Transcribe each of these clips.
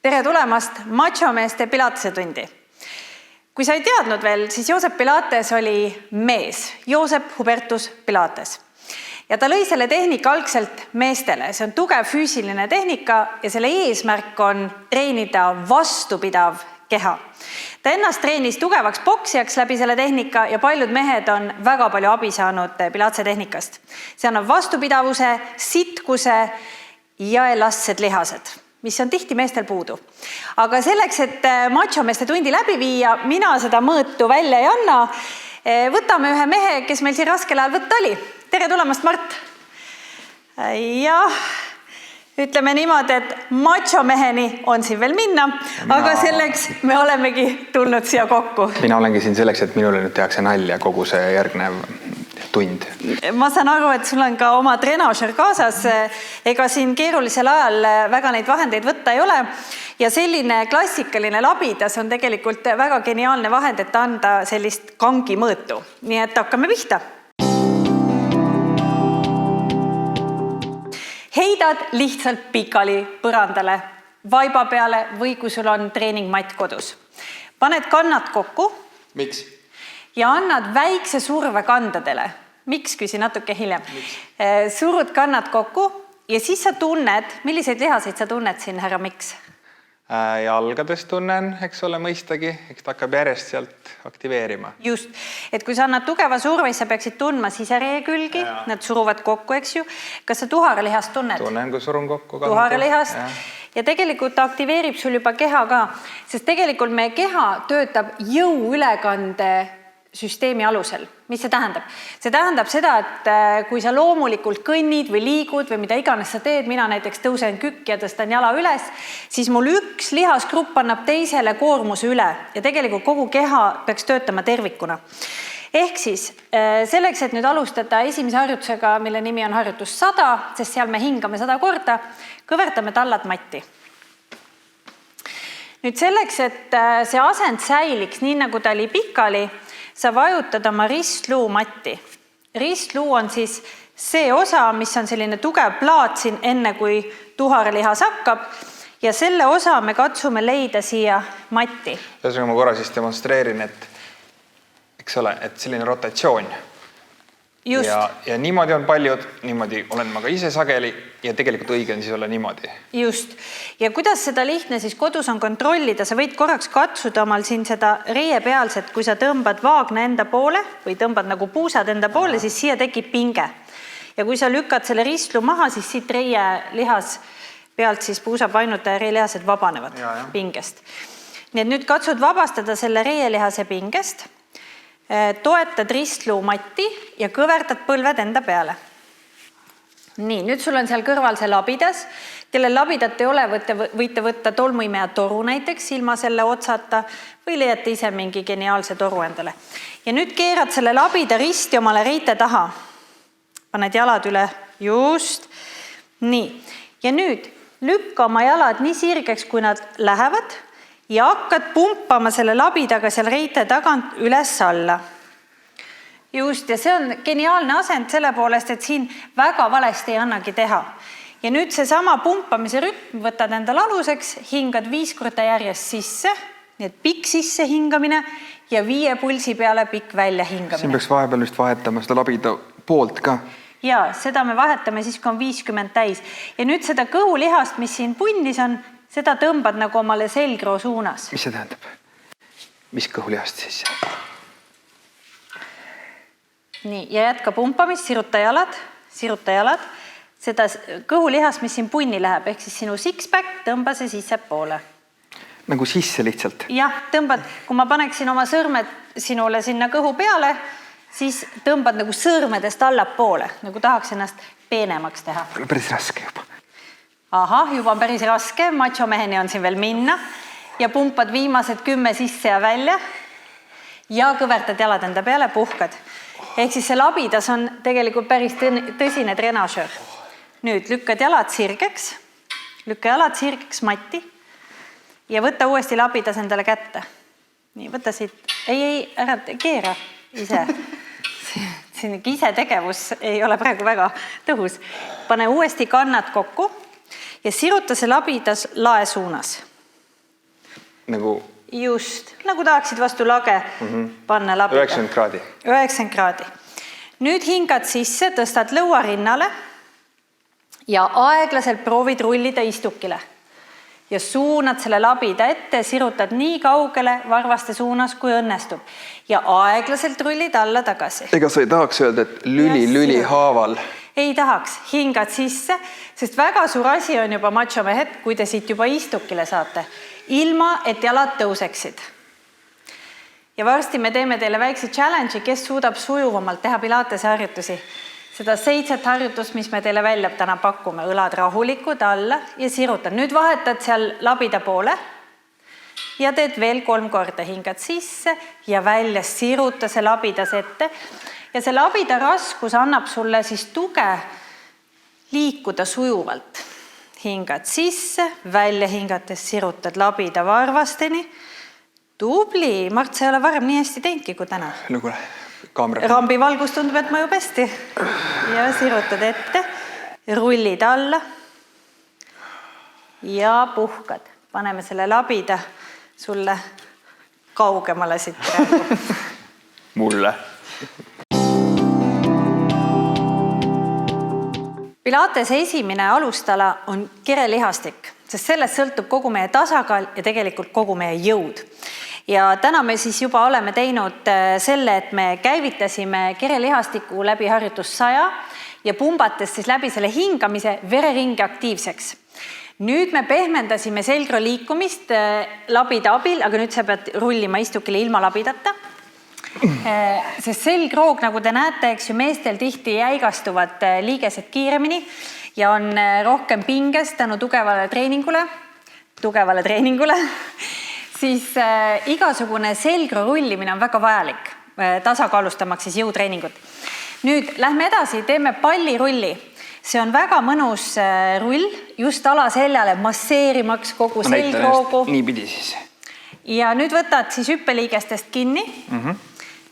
Tere tulemast machomeeste Pilatese tundi. Kui sa ei teadnud veel, siis Joosep Pilates oli mees, Joosep Hubertus Pilates. Ja ta lõi selle tehnika algselt meestele. See on tugev füüsiline tehnika ja selle eesmärk on treenida vastupidav keha. Ta ennast treenis tugevaks poksijaks läbi selle tehnika ja paljud mehed on väga palju abi saanud Pilatese tehnikast. See annab vastupidavuse, sitkuse ja elastsed lihased, mis on tihti meestel puudu. Aga selleks, et machomeeste tundi läbi viia, mina seda mõõtu välja ei anna. Võtame ühe mehe, kes meil siin raskel ajal võtta oli. Tere tulemast, Mart! Ja ütleme niimoodi, et machomeheni on siin veel minna, aga selleks me olemegi tulnud siia kokku. Mina olengi siin selleks, et minule nüüd tehakse nalja kogu see järgnev tund. Ma saan aru, et sul on ka oma trenažer kaasas. Ega siin keerulisel ajal väga neid vahendeid võtta ei ole. Ja selline klassikaline labidas on tegelikult väga geniaalne vahend, et anda sellist kangi mõõtu. Nii et hakkame pihta. Heidad lihtsalt pikali põrandale, vaiba peale või kui sul on treeningmatt kodus. Paned kannad kokku. Miks? Ja annad väikse surve kandadele. Miks, küsi natuke hiljem. Surud kannad kokku ja siis sa tunned, milliseid lihaseid sa tunned siin, härra Miks? Jalgades tunnen, eks ole, mõistagi, eks ta hakkab järjest sealt aktiveerima. Just, et kui sa annad tugeva surve, sa peaksid tundma sisereie külgi, nad suruvad kokku, eks ju. Kas sa tuharalihast tunned? Tunnen, kui surun kokku. Tuharalihast. Ja tegelikult ta aktiveerib sul juba keha ka, sest tegelikult meie keha töötab jõuülekande süsteemi alusel. Mis see tähendab? See tähendab seda, et kui sa loomulikult kõnnid või liigud või mida iganes sa teed, mina näiteks tõusen kükk ja tõstan jala üles, siis mul üks lihasgrupp annab teisele koormuse üle ja tegelikult kogu keha peaks töötama tervikuna. Ehk siis selleks, et nüüd alustada esimese harjutusega, mille nimi on harjutus 100, sest seal me hingame 100 korda, kõvertame tallad matti. Nüüd selleks, et see asend säiliks nii, nagu ta oli pikali, sa vajutad oma ristluu matti. Ristluu on siis see osa, mis on selline tugev plaat siin enne, kui tuharalihas hakkab. Ja selle osa me katsume leida siia matti. Ühesõnaga ma korra siis demonstreerin, et selline rotatsioon. Ja niimoodi on paljud, niimoodi olen ma ka ise sageli ja tegelikult õige on siis olla niimoodi. Just. Ja kuidas seda lihtne siis kodus on kontrollida, sa võid korraks katsuda omal siin seda reie pealset, kui sa tõmbad vaagna enda poole või tõmbad nagu puusad enda poole, siis siia tekib pinge. Ja kui sa lükkad selle ristlu maha, siis siit reie lihas pealt siis puusab ainult reielihased vabanevad pingest. Nii et nüüd katsud vabastada selle reielihase pingest, toetad ristluu matti ja kõvertad põlved enda peale. Nii, nüüd sul on seal kõrval see labidas, kellel labidat ei ole, võite võtta tolmuimeja toru näiteks ilma selle otsata või leiate ise mingi geniaalse toru endale. Ja nüüd keerad selle labida risti omale reite taha. Paned jalad üle, just. Nii, ja nüüd lükka oma jalad nii sirgeks, kui nad lähevad ja hakkad pumpama selle labidaga seal reite tagant üles alla. Just, ja see on geniaalne asend selle poolest, et siin väga valesti ei annagi teha. Ja nüüd see sama pumpamise rütm võtad endal aluseks, hingad 5 korda järjest sisse, nii et pikk sisse hingamine ja 5 pulsi peale pikk välja hingamine. Siin peaks vahepeal just vahetama seda labida poolt ka. Ja, seda me vahetame siis, kui on 50 täis. Ja nüüd seda kõhulihast, mis siin punnis on, seda tõmbad nagu omale selgroo suunas. Mis see tähendab? Mis kõhulihast siis? Nii, ja jätka pumpamist, siruta jalad. Seda kõhulihast, mis siin punni läheb, ehk siis sinu six-pack, tõmba see sisse poole. Nagu sisse lihtsalt? Jah, tõmbad, kui ma paneksin oma sõrmed sinule sinna kõhu peale, siis tõmbad nagu sõrmedest allapoole, nagu tahaks ennast peenemaks teha. Päris raske juba. Aha, juba on päris raske, machomeheni on siin veel minna ja pumpad viimased 10 sisse ja välja ja kõvertad jalad enda peale, puhkad. Ehk siis see labidas on tegelikult päris tõsine trenažer. Nüüd lükkad jalad sirgeks, matti ja võta uuesti labidas endale kätte. Nii, võta siit. Ei, ära keera ise. Siin ise tegevus ei ole praegu väga tõhus. Pane uuesti kannad kokku ja siruta see labidas lae suunas. nagu just, nagu tahaksid vastu lage panna labida. 90 kraadi. 90 kraadi. Nüüd hingad sisse, tõstad lõuarinnale ja aeglaselt proovid rullida istukile. Ja suunad selle labida ette, sirutad nii kaugele varvaste suunas, kui õnnestub. Ja aeglaselt rullid alla tagasi. Ega sa ei tahaks öelda, et lüli haaval? Ei tahaks, hingad sisse, sest väga suur asi on juba machomehed, kui te siit juba istukile saate, ilma et jalad tõuseksid. Ja varsti me teeme teile väikse challenge'i, kes suudab sujuvamalt teha pilatese harjutusi. Seda 7 harjutust, mis me teile välja täna pakume, õlad rahulikud alla ja sirutad. Nüüd vahetad seal labida poole ja teed veel 3 korda, hingad sisse ja välja, siruta see labidas ette. Ja see labida raskus annab sulle siis tuge liikuda sujuvalt. Hingad sisse, välja hingates sirutad labida varvasteni. Tubli, Mart, sa ei ole varem nii hästi teinudki kui täna. Kuule, kaamera. Rambi valgus tundub, et mõjub hästi. Ja sirutad ette, rullid alla ja puhkad. Paneme selle labida sulle kaugemale siit praegu. Mulle. Pilatese esimene alustala on kerelihastik, sest sellest sõltub kogu meie tasakaal ja tegelikult kogu meie jõud. Ja täna me siis juba oleme teinud selle, et me käivitasime kerelihastiku läbi harjutus 100 ja pumbates siis läbi selle hingamise vereringi aktiivseks. Nüüd me pehmendasime selgro liikumist labida abil, aga nüüd sa pead rullima istukile ilma labidata. Sest selgroog, nagu te näete, eks ju, meestel tihti jäigastuvad liigesed kiiremini ja on rohkem pinges tänu tugevale treeningule, siis igasugune selgro rullimine on väga vajalik, tasakaalustamaks siis jõutreeningut. Nüüd lähme edasi, teeme pallirulli. See on väga mõnus rull, just alaseljale masseerimaks kogu selgroogu. Nii pidi siis. Ja nüüd võtad siis hüppeliigestest kinni.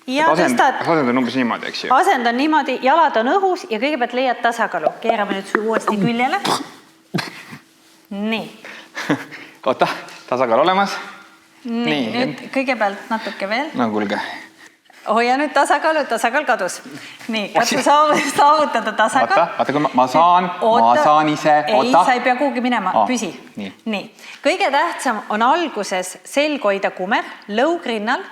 Ja asend on umbes niimoodi, eks ju? Asend on niimoodi, jalad on õhus ja kõigepealt leiad tasakaalu. Keerame nüüd uuesti küljele. Nii. Oota, tasakaal olemas. Nii, nüüd kõigepealt natuke veel. No kuulge. Hoia nüüd tasakaal kadus. Nii, katsu saavutada tasakaal. Oota, kui ma saan ise. Ei, sa ei pea kuhugi minema, püsi. Nii. Kõige tähtsam on alguses selg hoida kumer, lõug rinnal,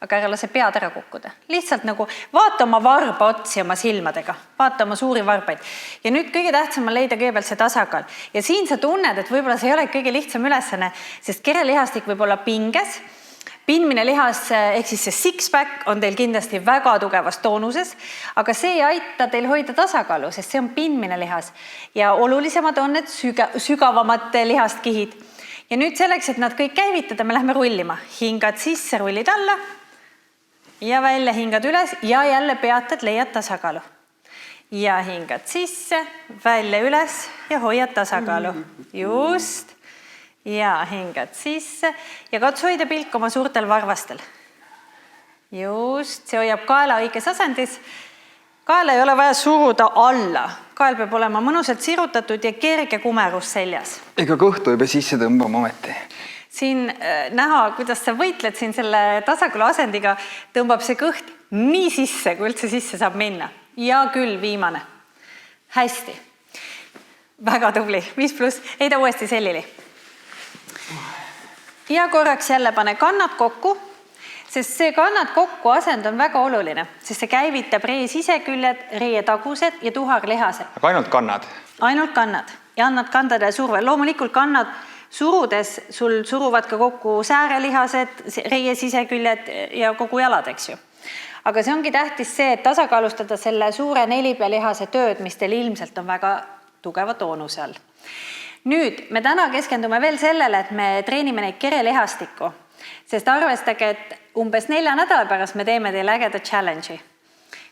aga ära lase pead ära kukkuda. Lihtsalt nagu vaata oma varba otsi oma silmadega, vaata oma suuri varbaid. Ja nüüd kõige tähtsam on leida kõigepealt see tasakaal. Ja siin sa tunned, et võib-olla see ei ole kõige lihtsam ülesanne, sest kerelihastik võib olla pinges. Pinnmine lihas, ehk siis see six-pack on teil kindlasti väga tugevas toonuses, aga see ei aita teil hoida tasakaalu, sest see on pinnmine lihas. Ja olulisemad on need sügavamad lihastkihid. Ja nüüd selleks, et nad kõik käivitada, me lähme rullima. Hingad sisse, rullid alla ja välja hingad üles ja jälle peatad, leiad tasakaalu. Ja hingad sisse, välja üles ja hoiad tasakaalu. Just. Ja hingad sisse ja katsu hoida pilk oma suurtel varvastel. Just, see hoiab kaela õiges asendis. Kaela ei ole vaja suruda alla. Kael peab olema mõnusalt sirutatud ja kerge kumerus seljas. Ega kõhtu ei pea sisse tõmbama ometi. Siin näha, kuidas sa võitled siin selle tasakaalu asendiga, tõmbab see kõht nii sisse, kui üldse sisse saab minna. Ja küll viimane. Hästi. Väga tubli. 5+. Heida uuesti sellili. Ja korraks jälle pane kannad kokku, sest see kannad kokku asend on väga oluline, sest see käivitab ree siseküljed, ree tagused ja tuharlihased. Aga ainult kannad? Ainult kannad ja annad kandadele surve. Loomulikult kannad surudes sul suruvad ka kokku säärelihased, reie siseküljed ja kogu jalad, eks ju. Aga see ongi tähtis see, et tasakaalustada selle suure nelipealihase tööd, mis teil ilmselt on väga tugeva toonuse all. Nüüd, me täna keskendume veel sellele, et me treenime neid kerelihastikku, sest arvestage, et umbes 4 nädala pärast me teeme teile ägeda challenge'i.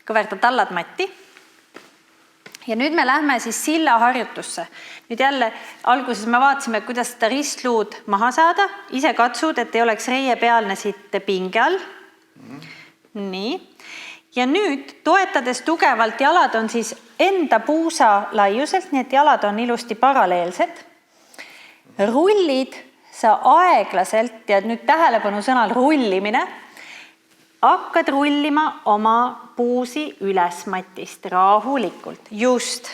Kõverda tallad matti. Ja nüüd me lähme siis silla harjutusse. Nüüd jälle alguses me vaatasime, kuidas seda ristluud maha saada. Ise katsud, et ei oleks reie pealne siit pinge all. Nii. Ja nüüd toetades tugevalt jalad on siis enda puusa laiuselt, nii et jalad on ilusti paralleelsed. Rullid sa aeglaselt ja nüüd tähelepanu sõnal rullimine, hakkad rullima oma puusi üles matist rahulikult. Just.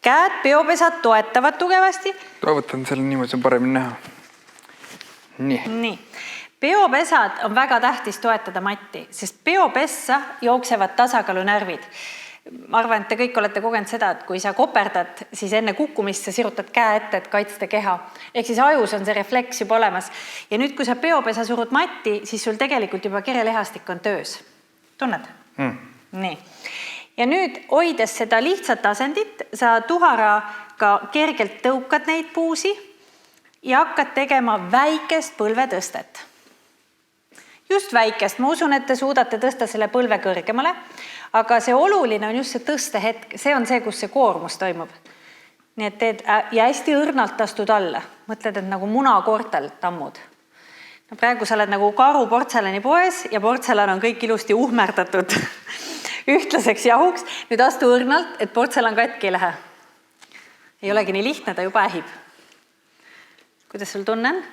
Käed peopesad toetavad tugevasti. Võtan selle niimoodi, see on paremini näha. Nii. Peopesad on väga tähtis toetada matti, sest peopessa jooksevad tasakaalunärvid. Ma arvan, et te kõik olete kogenud seda, et kui sa koperdad, siis enne kukkumist sa sirutad käe ette, et kaitsta keha. Ehk siis ajus on see refleks juba olemas. Ja nüüd, kui sa peopesa surud matti, siis sul tegelikult juba kerelihastik on töös. Tunned? Nii. Ja nüüd, hoides seda lihtsat asendit, sa tuharaga kergelt tõukad neid puusi ja hakkad tegema väikest põlvetõstet. Just väikest. Ma usun, et te suudate tõsta selle põlve kõrgemale, aga see oluline on just see tõstehetk. See on see, kus see koormus toimub. Nii et teed ja hästi õrnalt astud alla. Mõtled, et nagu munakoortel tammud. No praegu sa oled nagu karu portselani poes ja portselan on kõik ilusti uhmerdatud ühtlaseks jahuks. Nüüd astu õrnalt, et portselan katki ei lähe. Ei olegi nii lihtne, ta juba ähib. Kuidas sul tunne on?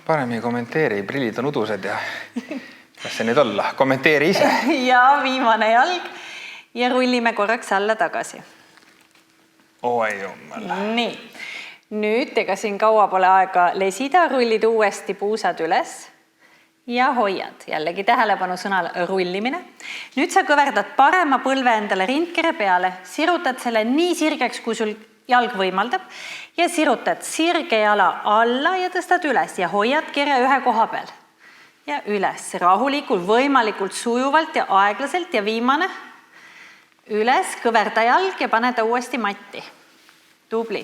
Parem ei kommenteeri, prillid on udused ja kas see nüüd olla? Kommenteeri ise. Ja viimane jalg ja rullime korraks alla tagasi. Oi jummel. Nii. Nüüd, ega siin kaua pole aega lesida, rullid uuesti puusad üles ja hoiad. Jällegi tähelepanu sõnal rullimine. Nüüd sa kõverdad parema põlve endale rindkere peale, sirutad selle nii sirgeks, kui sul jalg võimaldab ja sirutad sirge jala alla ja tõstad üles ja hoiad kere ühe koha peal. Ja üles rahulikult, võimalikult sujuvalt ja aeglaselt ja viimane üles, kõverda jalg ja pane ta uuesti matti. Tubli.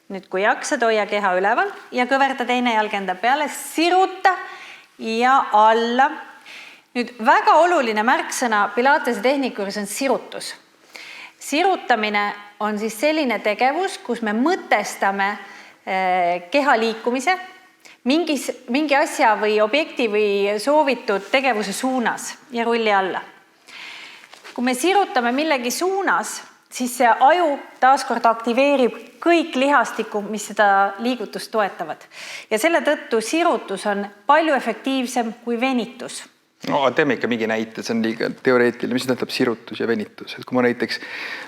Nüüd, kui jaksad, hoia keha üleval ja kõverda teine jalg enda peale, siruta ja alla. Nüüd, väga oluline märksõna Pilatese tehniku juures on sirutus. Sirutamine on siis selline tegevus, kus me mõtestame keha liikumise mingi asja või objekti või soovitud tegevuse suunas ja rulli alla. Kui me sirutame millegi suunas, siis see aju taaskord aktiveerib kõik lihastiku, mis seda liigutust toetavad. Ja selle tõttu sirutus on palju efektiivsem kui venitus. No, teeme ikka mingi näite, see on liiga teoreetiline, mis tähendab sirutus ja venitus. Et kui ma näiteks,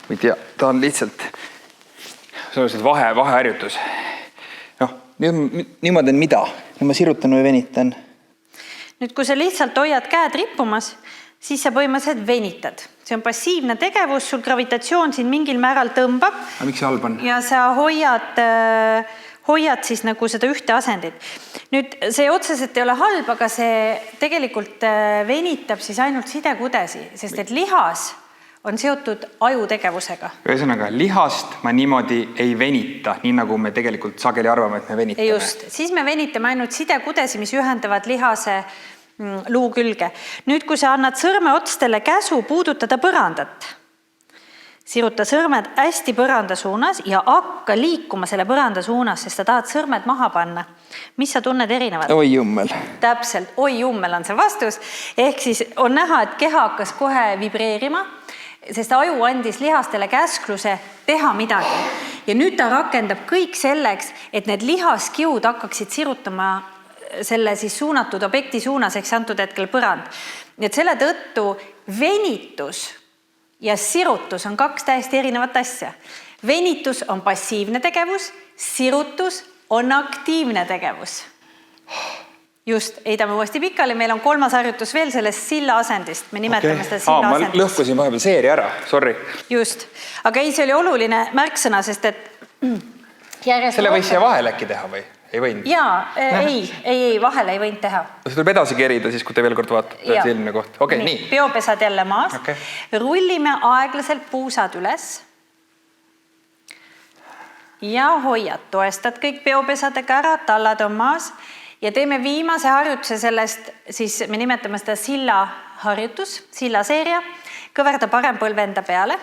ma ei tea, ta on lihtsalt vaheharjutus. Niimoodi on mida? Nüüd ma sirutan või venitan? Nüüd, kui sa lihtsalt hoiad käed rippumas, siis sa põhimõtteliselt venitad. See on passiivne tegevus, sul gravitatsioon siin mingil määral tõmbab. Aga miks see halb on? Ja sa hoiad siis nagu seda ühte asendit. Nüüd see otseselt ei ole halb, aga see tegelikult venitab siis ainult sidekudesi, sest et lihas on seotud ajutegevusega. Ühesõnaga, lihast ma niimoodi ei venita, nii nagu me tegelikult sageli arvame, et me venitame. Just, siis me venitame ainult sidekudesi, mis ühendavad lihase luu külge. Nüüd, kui sa annad sõrme otstele käsu puudutada põrandat, siruta sõrmed hästi põranda suunas ja hakka liikuma selle põranda suunas, sest sa tahad sõrmed maha panna. Mis sa tunned erinevad? Oi jummel. Täpselt, oi jummel on see vastus. Ehk siis on näha, et keha hakkas kohe vibreerima, sest aju andis lihastele käskluse teha midagi. Ja nüüd ta rakendab kõik selleks, et need lihaskiud hakkaksid sirutama selle siis suunatud objekti suunas, eks antud hetkel põrand. Et selle tõttu venitus ja sirutus on kaks täiesti erinevat asja. Venitus on passiivne tegevus, sirutus on aktiivne tegevus. Just, heidame uuesti pikali, meil on 3. harjutus veel sellest silla asendist. Me nimetame seda silla asendist. Ma lõhkusin vahepeal seeri ära, sorry. Just, aga ei, see oli oluline märksõna, sest et järjest... Selle võis siia vahel äkki teha või? Ei võinud? Jaa, ei, vahele ei võinud teha. See tuleb edasi kerida siis, kui te veel kord vaatate selline koht. Okei, nii. Peopesad jälle maas. Rullime aeglaselt puusad üles. Ja hoiad, toestad kõik peopesadega ära, tallad on maas. Ja teeme viimase harjutuse sellest, siis me nimetame seda silla harjutus, silla seeria. Kõverda parem põlve enda peale.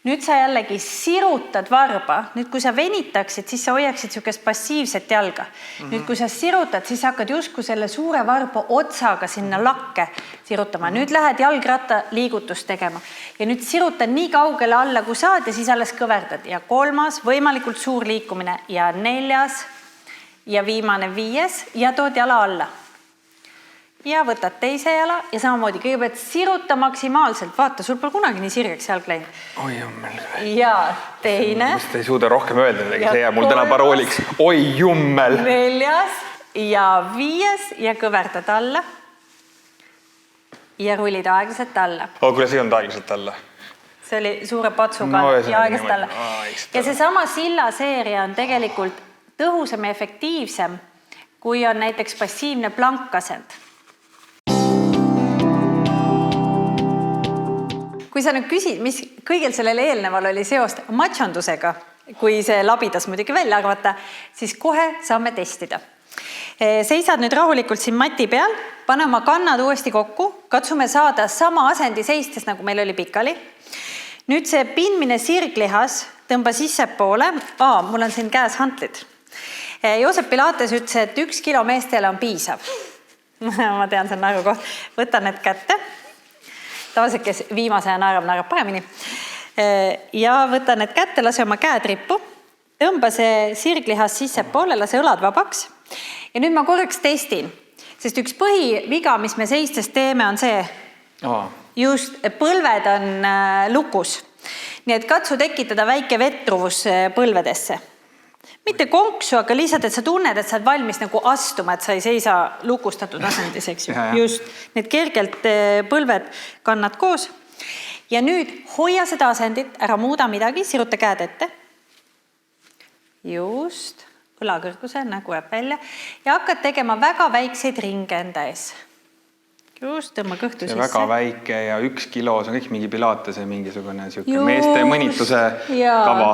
Nüüd sa jällegi sirutad varba. Nüüd, kui sa venitaksid, siis sa hoiaksid sükest passiivset jalga. Nüüd, kui sa sirutad, siis hakkad justkui selle suure varba otsaga sinna lakke sirutama. Nüüd lähed jalgratta liigutust tegema. Ja nüüd sirutan nii kaugele alla, kui saad ja siis alles kõverdad. Ja 3. võimalikult suur liikumine ja 4. ja viimane 5 ja tood jala alla. Ja võtad teise jala ja samamoodi kõigepealt siruta maksimaalselt. Vaata, sul pole kunagi nii sirgeks jalg läinud. Oi jummel. Ja teine. Vist ei suuda rohkem öelda midagi, see jääb mul täna parooliks. Oi jummel. 4 ja 5 ja kõverdad alla. Ja rullid aeglaselt alla. Kuidas ei olnud aeglaselt alla? See oli suure patsuga ja aeglaselt alla. Ja see sama silla seeria on tegelikult tõhusam ja efektiivsem, kui on näiteks passiivne plankasend. Kui sa nüüd küsid, mis kõigil sellel eelneval oli seost matšandusega, kui see labidas muidugi välja arvata, siis kohe saame testida. Seisad nüüd rahulikult siin mati peal, pane oma kannad uuesti kokku, katsume saada sama asendi seistes, nagu meil oli pikali. Nüüd see pindmine sirglihas tõmba sisse poole. Mul on siin käes hantlid. Joosep Pilates ütles, et 1 kilo meestele on piisav. Ma tean, see on naeru koht. Võtan need kätte. Tavaliselt, kes viimase ja naerab paremini. Ja võtan need kätte, lase oma käed rippu. Tõmba see sirglihas sisse poole, lase õlad vabaks. Ja nüüd ma korraks testin, sest üks põhiviga, mis me seistes teeme, on see, just põlved on lukus. Nii et katsu tekitada väike vetruvus põlvedesse. Mitte konksu, aga lihtsalt, et sa tunned, et sa oled valmis nagu astuma, et sa ei seisa lukustatud asendis, eks ju. Just need kergelt põlved kannad koos. Ja nüüd hoia seda asendit, ära muuda midagi, siruta käed ette. Just. Õlakõrguse, nägu jääb välja ja hakkad tegema väga väikseid ringe enda ees. Just, tõmba kõhtu sisse. Väga väike ja 1 kilo, see on kõik mingi Pilatese mingisugune meeste mõnituse kava.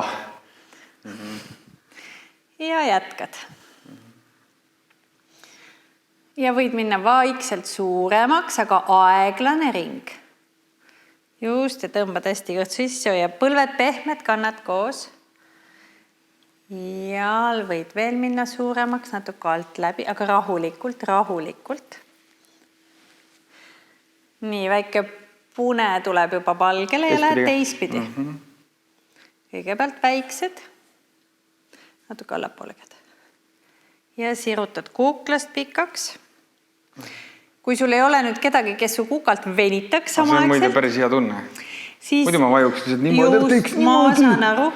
Ja jätkad. Ja võid minna vaikselt suuremaks, aga aeglane ring. Just, ja tõmba tõesti kõhtu sisse ja põlved pehmed kannad koos. Ja võid veel minna suuremaks, natuke alt läbi, aga rahulikult. Nii, väike pune tuleb juba palgele ja lähed teispidi. Kõigepealt väiksed, natuke allapoole käed. Ja sirutad kuklast pikaks. Kui sul ei ole nüüd kedagi, kes su kukalt venitaks samaaegselt. See on muide päris hea tunne. Muidu ma vajuks lihtsalt niimoodi. Ma saan aru.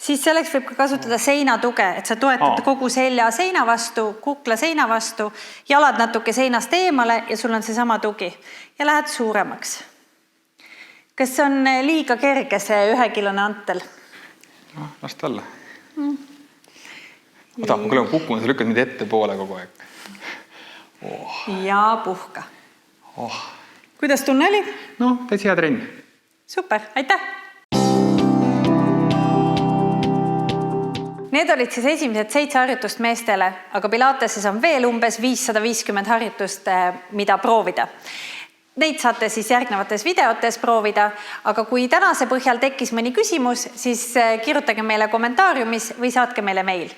Siis selleks võib ka kasutada seina tuge, et sa toetad kogu selja seina vastu, kukla seina vastu, jalad natuke seinast eemale ja sul on see sama tugi. Ja lähed suuremaks. Kas on liiga kerge see 1-kilone antel? Las ta olla. Ma küll on kukkunud, sa lükkad mind ette poole kogu aeg. Ja puhka. Kuidas tunne oli? Täitsa hea trenn. Super, aitäh! Need olid siis esimesed 7 harjutust meestele, aga Pilateses on veel umbes 550 harjutust, mida proovida. Neid saate siis järgnevates videotes proovida, aga kui tänase põhjal tekkis mõni küsimus, siis kirjutage meile kommentaariumis või saatke meile meil.